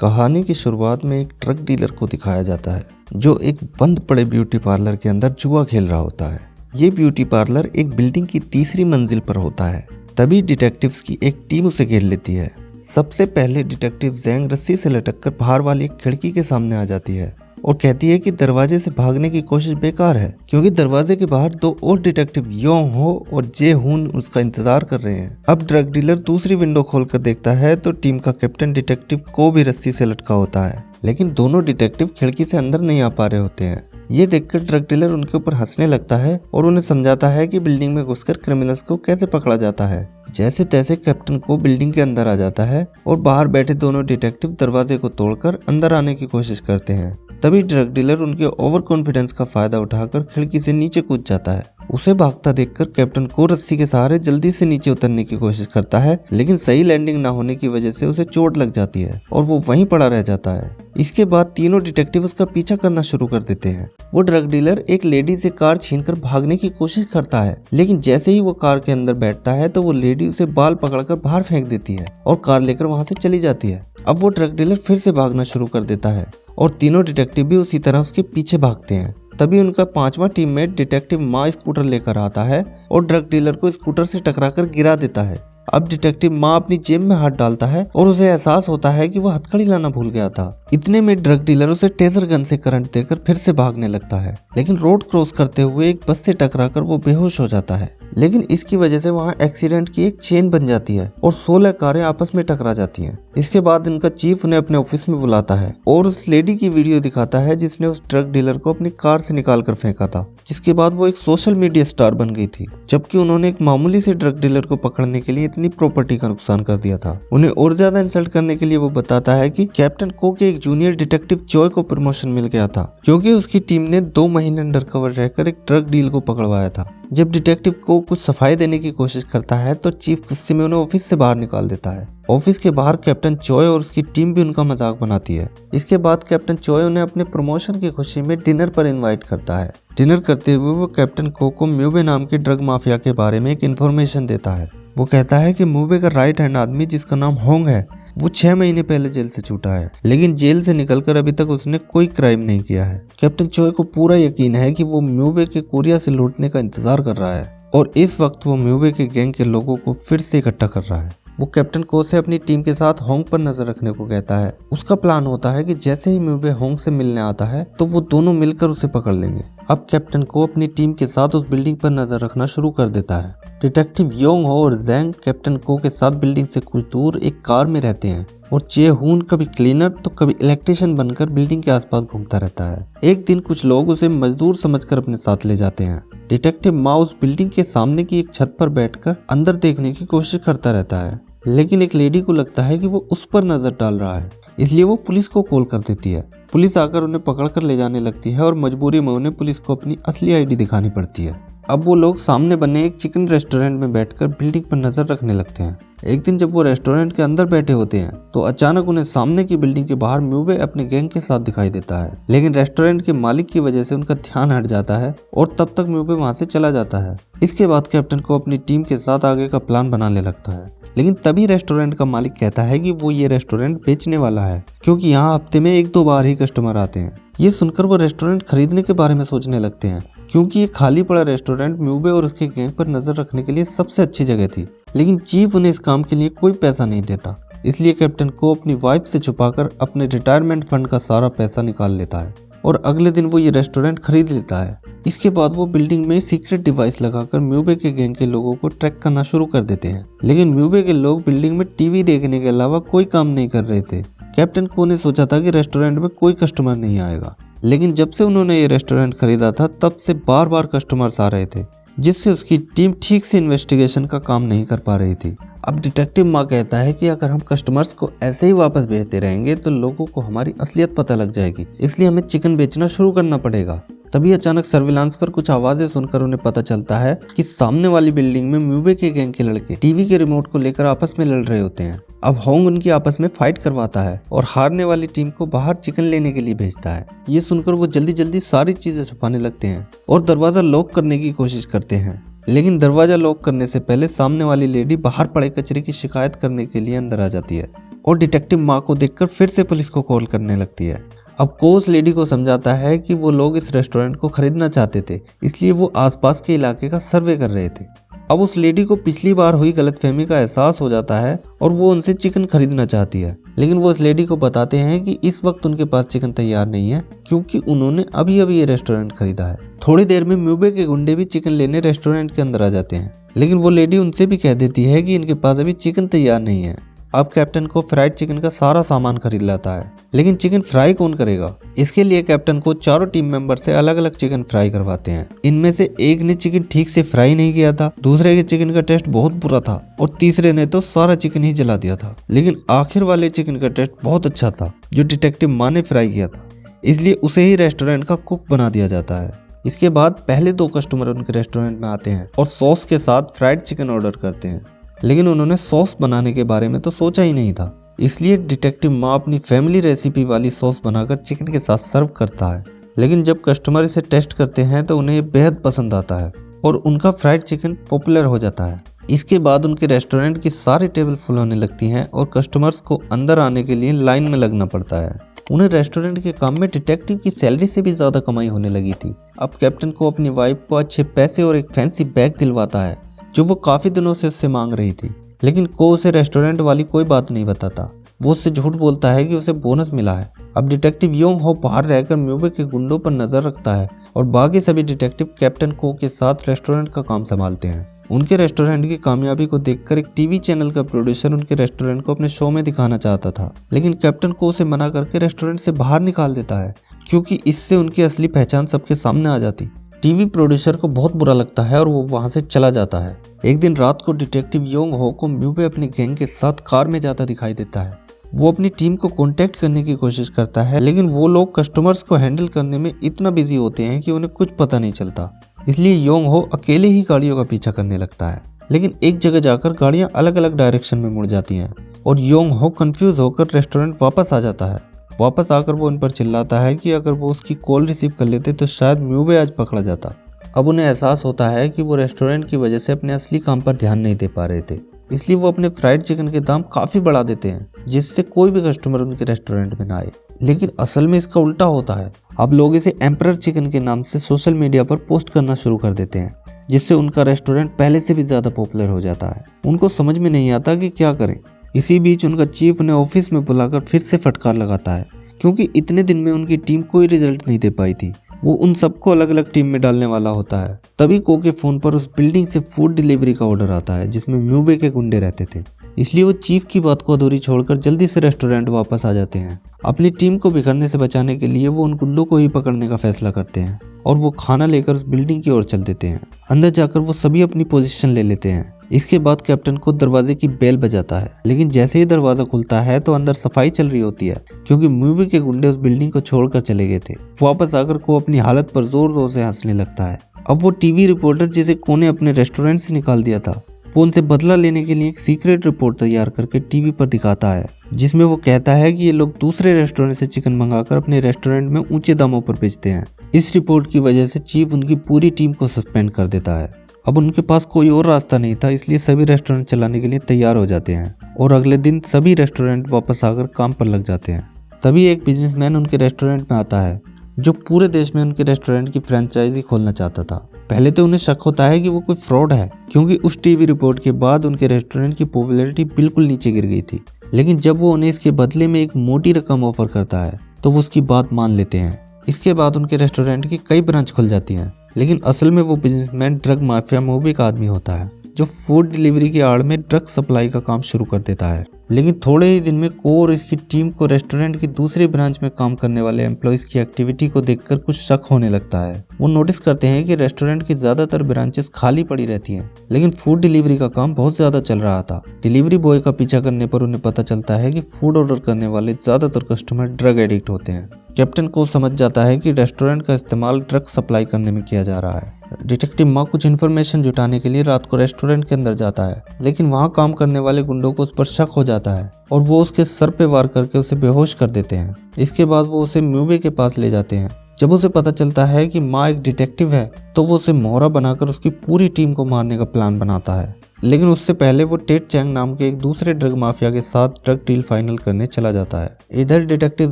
कहानी की शुरुआत में एक ड्रग डीलर को दिखाया जाता है जो एक बंद पड़े ब्यूटी पार्लर के अंदर जुआ खेल रहा होता है। ये ब्यूटी पार्लर एक बिल्डिंग की तीसरी मंजिल पर होता है। तभी डिटेक्टिव्स की एक टीम उसे घेर लेती है। सबसे पहले डिटेक्टिव ज़ैंग रस्सी से लटककर बाहर वाली एक खिड़की के सामने आ जाती है और कहती है कि दरवाजे से भागने की कोशिश बेकार है क्योंकि दरवाजे के बाहर दो और डिटेक्टिव यों हो और जे हून उसका इंतजार कर रहे हैं। अब ड्रग डीलर दूसरी विंडो खोलकर देखता है तो टीम का कैप्टन डिटेक्टिव को भी रस्सी से लटका होता है, लेकिन दोनों डिटेक्टिव खिड़की से अंदर नहीं आ पा रहे होते हैं। ये देखकर ड्रग डीलर उनके ऊपर हंसने लगता है और उन्हें समझाता है कि बिल्डिंग में घुसकर क्रिमिनल्स को कैसे पकड़ा जाता है। जैसे तैसे कैप्टन को बिल्डिंग के अंदर आ जाता है और बाहर बैठे दोनों डिटेक्टिव दरवाजे को तोड़कर अंदर आने की कोशिश करते हैं। तभी ड्रग डीलर उनके ओवर कॉन्फिडेंस का फायदा उठाकर खिड़की से नीचे कूद जाता है। उसे भागता देखकर कैप्टन को रस्सी के सहारे जल्दी से नीचे उतरने की कोशिश करता है, लेकिन सही लैंडिंग ना होने की वजह से उसे चोट लग जाती है और वो वहीं पड़ा रह जाता है। इसके बाद तीनों डिटेक्टिव उसका पीछा करना शुरू कर देते हैं। वो ड्रग डीलर एक लेडी से कार छीनकर भागने की कोशिश करता है, लेकिन जैसे ही वो कार के अंदर बैठता है तो वो लेडी उसे बाल पकड़कर बाहर फेंक देती है और कार लेकर वहां से चली जाती है। अब वो ड्रग डीलर फिर से भागना शुरू कर देता है और तीनों डिटेक्टिव भी उसी तरह उसके पीछे भागते हैं। तभी उनका पांचवा टीममेट डिटेक्टिव माँ स्कूटर लेकर आता है और ड्रग डीलर को स्कूटर से टकराकर गिरा देता है। अब डिटेक्टिव माँ अपनी जेब में हाथ डालता है और उसे एहसास होता है कि वो हथकड़ी लाना भूल गया था। इतने में ड्रग डीलर उसे टेजर गन से करंट देकर फिर से भागने लगता है, लेकिन रोड क्रॉस करते हुए एक बस से टकराकर वो बेहोश हो जाता है। लेकिन इसकी वजह से वहाँ एक्सीडेंट की एक चेन बन जाती है और 16 कारें आपस में टकरा जाती हैं। इसके बाद इनका चीफ उन्हें अपने ऑफिस में बुलाता है और उस लेडी की वीडियो दिखाता है जिसने उस ड्रग डीलर को अपनी कार से निकाल कर फेंका था, जिसके बाद वो एक सोशल मीडिया स्टार बन गई थी, जबकि उन्होंने एक मामूली से ड्रग डीलर को पकड़ने के लिए इतनी प्रॉपर्टी का नुकसान कर दिया था। उन्हें और ज्यादा इंसल्ट करने के लिए वो बताता है कि कैप्टन को के एक जूनियर डिटेक्टिव जॉय को प्रमोशन मिल गया था क्योंकि उसकी टीम ने 2 महीने अंडरकवर रहकर एक ड्रग डील को पकड़वाया था। जब डिटेक्टिव को कुछ सफाई देने की कोशिश करता है तो चीफ गुस्से में उन्हें ऑफिस से बाहर निकाल देता है। ऑफिस के बाहर कैप्टन चॉय और उसकी टीम भी उनका मजाक बनाती है। इसके बाद कैप्टन चॉय उन्हें अपने प्रमोशन की खुशी में डिनर पर इनवाइट करता है। डिनर करते हुए वो कैप्टन को म्यूबे नाम के ड्रग माफिया के बारे में एक इन्फॉर्मेशन देता है। वो कहता है कि म्यूबे का राइट हैंड आदमी जिसका नाम होंग है वो 6 महीने पहले जेल से छूटा है, लेकिन जेल से निकलकर अभी तक उसने कोई क्राइम नहीं किया है। कैप्टन चॉय को पूरा यकीन है कि वो म्यूबे के कोरिया से लूटने का इंतजार कर रहा है और इस वक्त वो म्यूबे के गैंग के लोगों को फिर से इकट्ठा कर रहा है। वो कैप्टन को से अपनी टीम के साथ होंग पर नजर रखने को कहता है। उसका प्लान होता है कि जैसे ही म्यूबे होंग से मिलने आता है तो वो दोनों मिलकर उसे पकड़ लेंगे। अब कैप्टन को अपनी टीम के साथ उस बिल्डिंग पर नजर रखना शुरू कर देता है। डिटेक्टिव योंग हो और ज़ैंग कैप्टन को के साथ बिल्डिंग से कुछ दूर एक कार में रहते हैं और चे हून कभी क्लीनर तो कभी इलेक्ट्रिशियन बनकर बिल्डिंग के आसपास घूमता रहता है। एक दिन कुछ लोग उसे मजदूर समझकर अपने साथ ले जाते हैं। डिटेक्टिव मा उस बिल्डिंग के सामने की एक छत पर बैठकर अंदर देखने की कोशिश करता रहता है, लेकिन एक लेडी को लगता है कि वो उस पर नजर डाल रहा है, इसलिए वो पुलिस को कॉल कर देती है। पुलिस आकर उन्हें पकड़कर ले जाने लगती है और मजबूरी में उन्हें पुलिस को अपनी असली आईडी दिखानी पड़ती है। अब वो लोग सामने बने एक चिकन रेस्टोरेंट में बैठकर बिल्डिंग पर नजर रखने लगते हैं। एक दिन जब वो रेस्टोरेंट के अंदर बैठे होते हैं तो अचानक उन्हें सामने की बिल्डिंग के बाहर म्यूबे अपने गैंग के साथ दिखाई देता है, लेकिन रेस्टोरेंट के मालिक की वजह से उनका ध्यान हट जाता है और तब तक म्यूबे वहां से चला जाता है। इसके बाद कैप्टन को अपनी टीम के साथ आगे का प्लान बनाने लगता है, लेकिन तभी रेस्टोरेंट का मालिक कहता है कि वो ये रेस्टोरेंट बेचने वाला है क्योंकि यहाँ हफ्ते में 1-2 बार ही कस्टमर आते हैं। ये सुनकर वो रेस्टोरेंट खरीदने के बारे में सोचने लगते हैं क्योंकि ये खाली पड़ा रेस्टोरेंट म्यूबे और उसके गैंग पर नजर रखने के लिए सबसे अच्छी जगह थी, लेकिन चीफ उन्हें इस काम के लिए कोई पैसा नहीं देता। इसलिए कैप्टन को अपनी वाइफ से छुपाकर अपने रिटायरमेंट फंड का सारा पैसा निकाल लेता है और अगले दिन वो ये रेस्टोरेंट खरीद लेता है। इसके बाद वो बिल्डिंग में सीक्रेट डिवाइस लगाकर म्यूबे के गैंग के लोगों को ट्रैक करना शुरू कर देते हैं, लेकिन म्यूबे के लोग बिल्डिंग में टीवी देखने के अलावा कोई काम नहीं कर रहे थे। कैप्टन को ने सोचा था कि रेस्टोरेंट में कोई कस्टमर नहीं आएगा, लेकिन जब से उन्होंने ये रेस्टोरेंट खरीदा था तब से बार बार कस्टमर्स आ रहे थे, जिससे उसकी टीम ठीक से इन्वेस्टिगेशन का काम नहीं कर पा रही थी। अब डिटेक्टिव माँ कहता है कि अगर हम कस्टमर्स को ऐसे ही वापस भेजते रहेंगे तो लोगों को हमारी असलियत पता लग जाएगी, इसलिए हमें चिकन बेचना शुरू करना पड़ेगा। तभी अचानक सर्विलांस पर कुछ आवाजें सुनकर उन्हें पता चलता है कि सामने वाली बिल्डिंग में म्यूबे के गैंग के लड़के टीवी के रिमोट को लेकर आपस में लड़ रहे होते हैं। अब होंग उनकी आपस में फाइट करवाता है और हारने वाली टीम को बाहर चिकन लेने के लिए भेजता है। ये सुनकर वो जल्दी जल्दी सारी चीजें छुपाने लगते हैं और दरवाजा लॉक करने की कोशिश करते हैं, लेकिन दरवाजा लॉक करने से पहले सामने वाली लेडी बाहर पड़े कचरे की शिकायत करने के लिए अंदर आ जाती है और डिटेक्टिव माँ को देखकर फिर से पुलिस को कॉल करने लगती है। अब को उस लेडी को समझाता है कि वो लोग इस रेस्टोरेंट को खरीदना चाहते थे, इसलिए वो आसपास के इलाके का सर्वे कर रहे थे। अब उस लेडी को पिछली बार हुई गलतफहमी का एहसास हो जाता है और वो उनसे चिकन खरीदना चाहती है, लेकिन वो उस लेडी को बताते हैं कि इस वक्त उनके पास चिकन तैयार नहीं है क्योंकि उन्होंने अभी अभी ये रेस्टोरेंट खरीदा है। थोड़ी देर में म्यूबे के गुंडे भी चिकन लेने रेस्टोरेंट के अंदर आ जाते हैं, लेकिन वो लेडी उनसे भी कह देती है कि इनके पास अभी चिकन तैयार नहीं है। अब कैप्टन को फ्राइड चिकन का सारा सामान खरीद लाता है, लेकिन चिकन फ्राई कौन करेगा? इसके लिए कैप्टन को चारों टीम मेंबर से अलग अलग चिकन फ्राई करवाते हैं। इनमें से एक ने चिकन ठीक से फ्राई नहीं किया था, दूसरे के चिकन का टेस्ट बहुत बुरा था और तीसरे ने तो सारा चिकन ही जला दिया था। लेकिन आखिर वाले चिकन का टेस्ट बहुत अच्छा था जो डिटेक्टिव माँ ने फ्राई किया था, इसलिए उसे ही रेस्टोरेंट का कुक बना दिया जाता है। इसके बाद पहले 2 कस्टमर उनके रेस्टोरेंट में आते हैं और सॉस के साथ फ्राइड चिकन ऑर्डर करते हैं, लेकिन उन्होंने सॉस बनाने के बारे में तो सोचा ही नहीं था। इसलिए डिटेक्टिव माँ अपनी फैमिली रेसिपी वाली सॉस बनाकर चिकन के साथ सर्व करता है, लेकिन जब कस्टमर इसे टेस्ट करते हैं तो उन्हें ये बेहद पसंद आता है और उनका फ्राइड चिकन पॉपुलर हो जाता है। इसके बाद उनके रेस्टोरेंट की सारी टेबल फुल होने लगती हैं और कस्टमर्स को अंदर आने के लिए लाइन में लगना पड़ता है। उन्हें रेस्टोरेंट के काम में डिटेक्टिव की सैलरी से भी ज्यादा कमाई होने लगी थी। अब कैप्टन को अपनी वाइफ को अच्छे पैसे और एक फैंसी बैग दिलवाता है जो वो काफी दिनों से उससे मांग रही थी, लेकिन को उसे रेस्टोरेंट वाली कोई बात नहीं बताता। वो उससे झूठ बोलता है कि उसे बोनस मिला है। अब डिटेक्टिव योंग हो बाहर रहकर म्यूबे के गुंडों पर नजर रखता है और बाकी सभी डिटेक्टिव कैप्टन को के साथ रेस्टोरेंट का काम संभालते हैं। उनके रेस्टोरेंट की कामयाबी को देखकर एक टीवी चैनल का प्रोड्यूसर उनके रेस्टोरेंट को अपने शो में दिखाना चाहता था, लेकिन कैप्टन को उसे मना करके रेस्टोरेंट से बाहर निकाल देता है क्योंकि इससे उनकी असली पहचान सबके सामने आ जाती। टीवी प्रोड्यूसर को बहुत बुरा लगता है और वो वहां से चला जाता है। एक दिन रात को डिटेक्टिव योंग हो को म्यूबे अपनी गैंग के साथ कार में जाता दिखाई देता है। वो अपनी टीम को कांटेक्ट करने की कोशिश करता है, लेकिन वो लोग कस्टमर्स को हैंडल करने में इतना बिजी होते हैं कि उन्हें कुछ पता नहीं चलता। इसलिए योंग हो अकेले ही गाड़ियों का पीछा करने लगता है, लेकिन एक जगह जाकर गाड़ियां अलग अलग डायरेक्शन में मुड़ जाती हैं और योंग हो कंफ्यूज होकर रेस्टोरेंट वापस आ जाता है। वापस आकर वो उन पर चिल्लाता है कि अगर वो उसकी कॉल रिसीव कर लेते तो शायद म्यूबे आज पकड़ा जाता। अब उन्हें एहसास होता है कि वो रेस्टोरेंट की वजह से अपने असली काम पर ध्यान नहीं दे पा रहे थे, इसलिए वो अपने फ्राइड चिकन के दाम काफी बढ़ा देते हैं जिससे कोई भी कस्टमर उनके रेस्टोरेंट में ना आए। लेकिन असल में इसका उल्टा होता है। अब लोग इसे एम्परर चिकन के नाम से सोशल मीडिया पर पोस्ट करना शुरू कर देते हैं, जिससे उनका रेस्टोरेंट पहले से भी ज्यादा पॉपुलर हो जाता है। उनको समझ में नहीं आता कि क्या करें। इसी बीच उनका चीफ उन्हें ऑफिस में बुलाकर फिर से फटकार लगाता है क्योंकि इतने दिन में उनकी टीम कोई रिजल्ट नहीं दे पाई थी। वो उन सबको अलग अलग टीम में डालने वाला होता है। तभी को के फोन पर उस बिल्डिंग से फूड डिलीवरी का ऑर्डर आता है जिसमें म्यूबे के गुंडे रहते थे, इसलिए वो चीफ की बात को अधूरी छोड़कर जल्दी से रेस्टोरेंट वापस आ जाते हैं। अपनी टीम को बिखरने से बचाने के लिए वो उन गुंडों को ही पकड़ने का फैसला करते हैं और वो खाना लेकर उस बिल्डिंग की ओर चल देते हैं। अंदर जाकर वो सभी अपनी पोजीशन ले लेते हैं। इसके बाद कैप्टन को दरवाजे की बेल बजाता है, लेकिन जैसे ही दरवाजा खुलता है तो अंदर सफाई चल रही होती है क्योंकि म्यूबे के गुंडे उस बिल्डिंग को छोड़कर चले गए थे। वापस आकर को अपनी हालत पर जोर जोर से हंसने लगता है। अब वो टीवी रिपोर्टर जिसे को ने अपने रेस्टोरेंट से निकाल दिया था, वो उनसे बदला लेने के लिए एक सीक्रेट रिपोर्ट तैयार करके टीवी पर दिखाता है, जिसमें वो कहता है कि ये लोग दूसरे रेस्टोरेंट से चिकन मंगाकर अपने रेस्टोरेंट में ऊंचे दामों पर बेचते हैं। इस रिपोर्ट की वजह से चीफ उनकी पूरी टीम को सस्पेंड कर देता है। अब उनके पास कोई और रास्ता नहीं था, इसलिए सभी रेस्टोरेंट चलाने के लिए तैयार हो जाते हैं और अगले दिन सभी रेस्टोरेंट वापस आकर काम पर लग जाते हैं। तभी एक बिजनेसमैन उनके रेस्टोरेंट में आता है जो पूरे देश में उनके रेस्टोरेंट की फ्रेंचाइजी खोलना चाहता था। पहले तो उन्हें शक होता है कि वो कोई फ्रॉड है क्योंकि उस टीवी रिपोर्ट के बाद उनके रेस्टोरेंट की पॉपुलैरिटी बिल्कुल नीचे गिर गई थी, लेकिन जब वो उन्हें इसके बदले में एक मोटी रकम ऑफर करता है तो वो उसकी बात मान लेते हैं। इसके बाद उनके रेस्टोरेंट की कई ब्रांच खुल जाती हैं, लेकिन असल में वो बिजनेसमैन ड्रग माफिया मूवी का आदमी होता है जो फूड डिलीवरी की आड़ में ड्रग सप्लाई का काम शुरू कर देता है। लेकिन थोड़े ही दिन में को और इसकी टीम को रेस्टोरेंट की दूसरी ब्रांच में काम करने वाले एम्प्लॉइज की एक्टिविटी को देखकर कुछ शक होने लगता है। वो नोटिस करते हैं कि रेस्टोरेंट की ज्यादातर ब्रांचेस खाली पड़ी रहती हैं, लेकिन फूड डिलीवरी का काम बहुत ज्यादा चल रहा था। डिलीवरी बॉय का पीछा करने पर उन्हें पता चलता है कि फूड ऑर्डर करने वाले ज्यादातर कस्टमर ड्रग एडिक्ट होते हैं। कैप्टन को समझ जाता है कि रेस्टोरेंट का इस्तेमाल ड्रग सप्लाई करने में किया जा रहा है। डिटेक्टिव माँ कुछ इन्फॉर्मेशन जुटाने के लिए रात को रेस्टोरेंट के अंदर जाता है, लेकिन वहाँ काम करने वाले गुंडों को उस पर शक हो जाता है और वो उसके सर पे वार करके उसे बेहोश कर देते हैं। इसके बाद वो उसे म्यूबे के पास ले जाते हैं। जब उसे पता चलता है कि माँ एक डिटेक्टिव है तो वो उसे मोहरा बनाकर उसकी पूरी टीम को मारने का प्लान बनाता है। लेकिन उससे पहले वो टेड चैंग नाम के एक दूसरे ड्रग माफिया के साथ ड्रग डील फाइनल करने चला जाता है। इधर डिटेक्टिव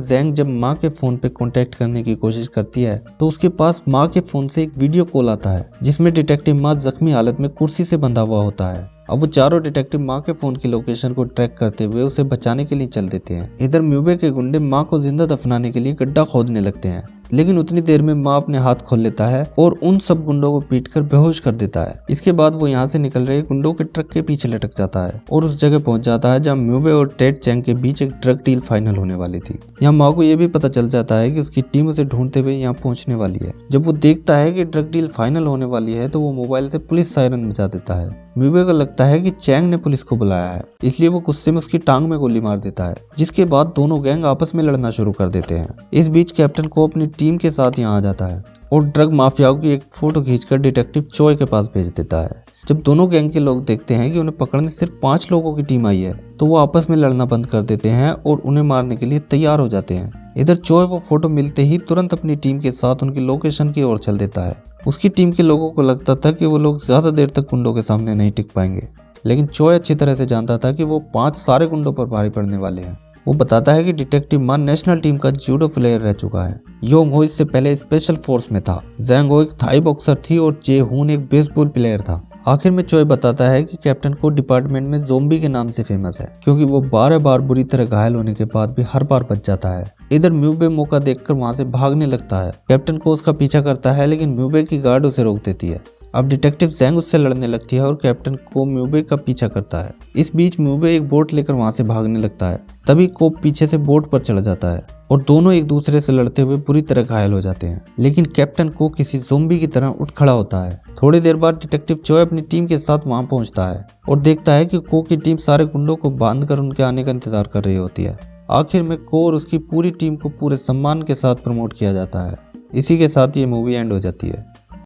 जैंग जब माँ के फोन पे कांटेक्ट करने की कोशिश करती है तो उसके पास माँ के फोन से एक वीडियो कॉल आता है जिसमें डिटेक्टिव माँ जख्मी हालत में कुर्सी से बंधा हुआ होता है। अब वो चारों डिटेक्टिव माँ के फोन की लोकेशन को ट्रैक करते हुए उसे बचाने के लिए चल देते हैं। इधर म्यूबे के गुंडे माँ को जिंदा दफनाने के लिए गड्ढा खोदने लगते हैं, लेकिन उतनी देर में माँ अपने हाथ खोल लेता है और उन सब गुंडों को पीटकर बेहोश कर देता है। इसके बाद वो यहाँ से निकल रहे गुंडों के ट्रक के पीछे लटक जाता है और उस जगह पहुंच जाता है जहाँ म्यूबे और टेड चैंग के बीच एक ड्रग डील फाइनल होने वाली थी। यहाँ माँ को यह भी पता चल जाता है कि उसकी टीम उसे ढूंढते हुए यहाँ पहुंचने वाली है। जब वो देखता है कि ड्रग डील फाइनल होने वाली है तो वो मोबाइल से पुलिस सायरन बजा देता है। म्यूबे को लगता है कि चैंग ने पुलिस को बुलाया है, इसलिए वो गुस्से में उसकी टांग में गोली मार देता है, जिसके बाद दोनों गैंग आपस में लड़ना शुरू कर देते हैं। इस बीच कैप्टन को अपनी टीम के साथ यहाँ आ जाता है और ड्रग माफियाओं की एक फोटो खींचकर डिटेक्टिव चोय के पास भेज देता है। जब दोनों गैंग के लोग देखते हैं कि उन्हें पकड़ने सिर्फ 5 लोगों की टीम आई है तो वो आपस में लड़ना बंद कर देते हैं और उन्हें मारने के लिए तैयार हो जाते हैं। इधर चोय वो फोटो मिलते ही तुरंत अपनी टीम के साथ उनकी लोकेशन की ओर चल देता है। उसकी टीम के लोगों को लगता था कि वो लोग ज्यादा देर तक गुंडों के सामने नहीं टिक पाएंगे, लेकिन चोय अच्छी तरह से जानता था कि वो 5 सारे गुंडों पर भारी पड़ने वाले हैं। वो बताता है कि डिटेक्टिव मान नेशनल टीम का जूडो प्लेयर रह चुका है। योंग हो इससे पहले स्पेशल फोर्स में था। जैंग हो एक थाई बॉक्सर थी और जे हून एक बेसबॉल प्लेयर था। आखिर में चोय बताता है कि कैप्टन को डिपार्टमेंट में ज़ोंबी के नाम से फेमस है, क्योंकि वो 12 बार बुरी तरह घायल होने के बाद भी हर बार बच जाता है। इधर म्यूबे मौका देखकर वहां से भागने लगता है। कैप्टन को उसका पीछा करता है, लेकिन म्यूबे की गार्ड उसे रोक देती है। अब डिटेक्टिव जैंग उससे लड़ने लगती है और कैप्टन को म्यूबे का पीछा करता है। इस बीच म्यूबे एक बोट लेकर वहां से भागने लगता है। तभी कोप पीछे से बोट पर चढ़ जाता है और दोनों एक दूसरे से लड़ते हुए बुरी तरह घायल हो जाते हैं, लेकिन कैप्टन को किसी ज़ोंबी की तरह उठ खड़ा होता है। थोड़ी देर बाद डिटेक्टिव चोय अपनी टीम के साथ वहां पहुंचता है और देखता है कि को की टीम सारे गुंडों को बांधकर उनके आने का इंतजार कर रही होती है। आखिर में को और उसकी पूरी टीम को पूरे सम्मान के साथ प्रमोट किया जाता है। इसी के साथ ये मूवी एंड हो जाती है।